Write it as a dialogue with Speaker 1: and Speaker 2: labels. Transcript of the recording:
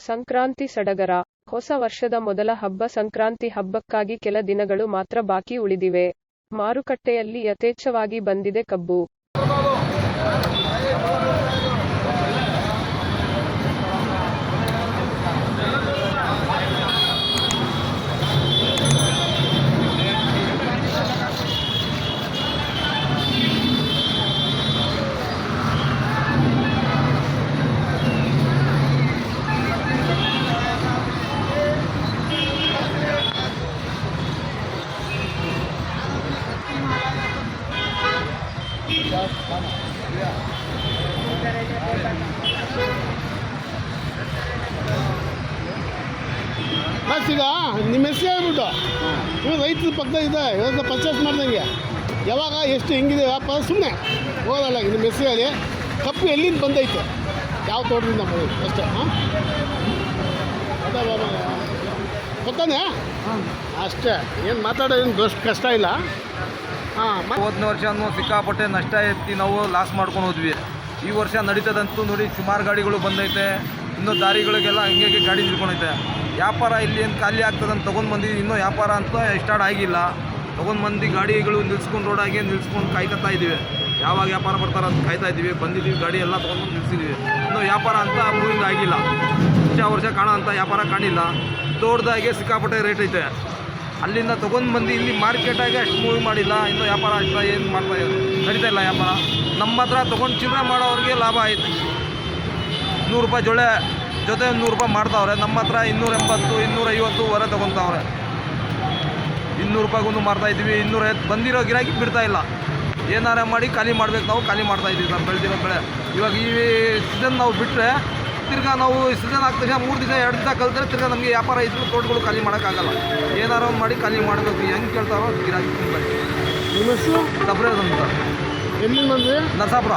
Speaker 1: ಸಂಕ್ರಾಂತಿ ಸಡಗರ. ಹೊಸ ವರ್ಷದ ಮೊದಲ ಹಬ್ಬ ಸಂಕ್ರಾಂತಿ ಹಬ್ಬಕ್ಕಾಗಿ ಕೆಲ ದಿನಗಳು ಮಾತ್ರ ಬಾಕಿ ಉಳಿದಿವೆ. ಮಾರುಕಟ್ಟೆಯಲ್ಲಿ ಯಥೇಚ್ಛವಾಗಿ ಬಂದಿದೆ ಕಬ್ಬು.
Speaker 2: ಈಗ ನಿಮ್ಮ ಹೆಸರು ಹೇಳ್ಬಿಟ್ಟು ನೀವು ರೈತರ ಪಕ್ಕದಾಗ ಇದೆ ಇವಾಗ ಪರ್ಚೇಸ್ ಮಾಡ್ದಂಗೆ ಯಾವಾಗ ಎಷ್ಟು ಹೆಂಗಿದೆ ವ್ಯಾಪಾರ ಸುಮ್ಮನೆ ಹೋಗಲ್ಲ. ನಿಮ್ಮ ಹೆಸರು ಹೇಳಿ, ಕಪ್ಪು ಎಲ್ಲಿಂದ ಬಂದೈತೆ, ಯಾವ ತೋಟದಿಂದ ಬಂದೈತೆ ಅಷ್ಟೇ. ಹಾಂ ಅದೇ ಬಾಬಾ ಗೊತ್ತಾನೆ ಅಷ್ಟೇ, ಏನು ಮಾತಾಡೋದೇನು ದೋಷ್ಟು ಕಷ್ಟ ಇಲ್ಲ.
Speaker 3: ಹೋದನೇ ವರ್ಷ ಸಿಕ್ಕಾಪಟ್ಟೆ ನಷ್ಟ ಎತ್ತಿ ನಾವು ಲಾಸ್ ಮಾಡ್ಕೊಂಡು ಹೋದ್ವಿ. ಈ ವರ್ಷ ನಡೀತದಂತೂ ನೋಡಿ, ಸುಮಾರು ಗಾಡಿಗಳು ಬಂದೈತೆ. ಇನ್ನೂ ದಾರಿಗಳಿಗೆಲ್ಲ ಹಂಗೆ ಗಾಡಿ ನಿಲ್ಕೊಂಡೈತೆ. ವ್ಯಾಪಾರ ಇಲ್ಲಿ ಏನು ಖಾಲಿ ಆಗ್ತದಂತ ತೊಗೊಂಡು ಬಂದಿದ್ದು, ಇನ್ನೂ ವ್ಯಾಪಾರ ಅಂತ ಸ್ಟಾರ್ಟ್ ಆಗಿಲ್ಲ. ತೊಗೊಂಡು ಮಂದಿ ಗಾಡಿಗಳು ನಿಲ್ಸ್ಕೊಂಡು ರೋಡಾಗೆ ನಿಲ್ಸ್ಕೊಂಡು ಕಾಯ್ಕೊತಾ ಇದ್ದೀವಿ. ಯಾವಾಗ ವ್ಯಾಪಾರ ಬರ್ತಾರೆ ಅಂತ ಕಾಯ್ತಾ ಇದ್ದೀವಿ. ಬಂದಿದ್ದೀವಿ, ಗಾಡಿ ಎಲ್ಲ ತೊಗೊಂಡು ನಿಲ್ಸಿದ್ದೀವಿ. ಇನ್ನೂ ವ್ಯಾಪಾರ ಅಂತ ಮೂವಿಂಗ್ ಆಗಿಲ್ಲ. ವರ್ಷ ಕಾಣೋ ಅಂತ ವ್ಯಾಪಾರ ಕಾಣಿಲ್ಲ. ದೊಡ್ಡದಾಗೆ ಸಿಕ್ಕಾಪಟ್ಟೆ ರೇಟ್ ಐತೆ. ಅಲ್ಲಿಂದ ತೊಗೊಂಡು ಬಂದು ಇಲ್ಲಿ ಮಾರ್ಕೆಟಾಗೆ ಅಷ್ಟು ಮೂವಿ ಮಾಡಿಲ್ಲ. ಇನ್ನೂ ವ್ಯಾಪಾರ ಅಷ್ಟು ಏನು ಮಾಡ್ತಾ ನಡೀತಾ ಇಲ್ಲ ವ್ಯಾಪಾರ. ನಮ್ಮ ಹತ್ರ ತೊಗೊಂಡು ಚಿಲ್ಲರೆ ಮಾಡೋರಿಗೆ ಲಾಭ ಐತೆ. 100 ರೂಪಾಯಿ ಜೊತೆ 100 ರೂಪಾಯಿ ಮಾಡ್ತಾವ್ರೆ. ನಮ್ಮ ಹತ್ರ 280, 250 ವರೆ ತೊಗೊತಾವ್ರೆ. 200 ರೂಪಾಯಿಗೊಂದು ಮಾರ್ತಾಯಿದ್ದೀವಿ. 250 ಬಂದಿರೋ ಗಿರಾಕಿ ಬಿಡ್ತಾ ಇಲ್ಲ. ಏನಾರ ಮಾಡಿ ಖಾಲಿ ಮಾಡ್ಬೇಕು, ನಾವು ಖಾಲಿ ಮಾಡ್ತಾಯಿದ್ದೀವಿ. ನಾವು ಬೆಳೆದಿರೋ ಬೆಳೆ ಇವಾಗ ಈ ಸೀಸನ್ ನಾವು ಬಿಟ್ಟರೆ ತಿರ್ಗಾ ನಾವು ಸೀಸನ್ ಆಗ್ತ 3 ದಿವಸ 2 ದಿವಸ ಕಲ್ತ್ರೆ ತಿರ್ಗಾ ನಮಗೆ ವ್ಯಾಪಾರ ಇದ್ದರೂ ತೋಟಗಳು ಖಾಲಿ ಮಾಡೋಕ್ಕಾಗಲ್ಲ. ಏನಾರು ಒಂದು ಮಾಡಿ ಖಾಲಿ ಮಾಡಬೇಕು. ಹೆಂಗೆ ಕೇಳ್ತಾರೋ ಗಿರಾಕಿ ತುಂಬ.
Speaker 2: ನಿಮ್ಮ ಹೆಸರು
Speaker 3: ತಬ್ರೇಜ್ ಅಂತ,
Speaker 2: ಎಲ್ಲಿಂದ ಬಂದ್ರಿ?
Speaker 3: ನರಸಾಪುರ.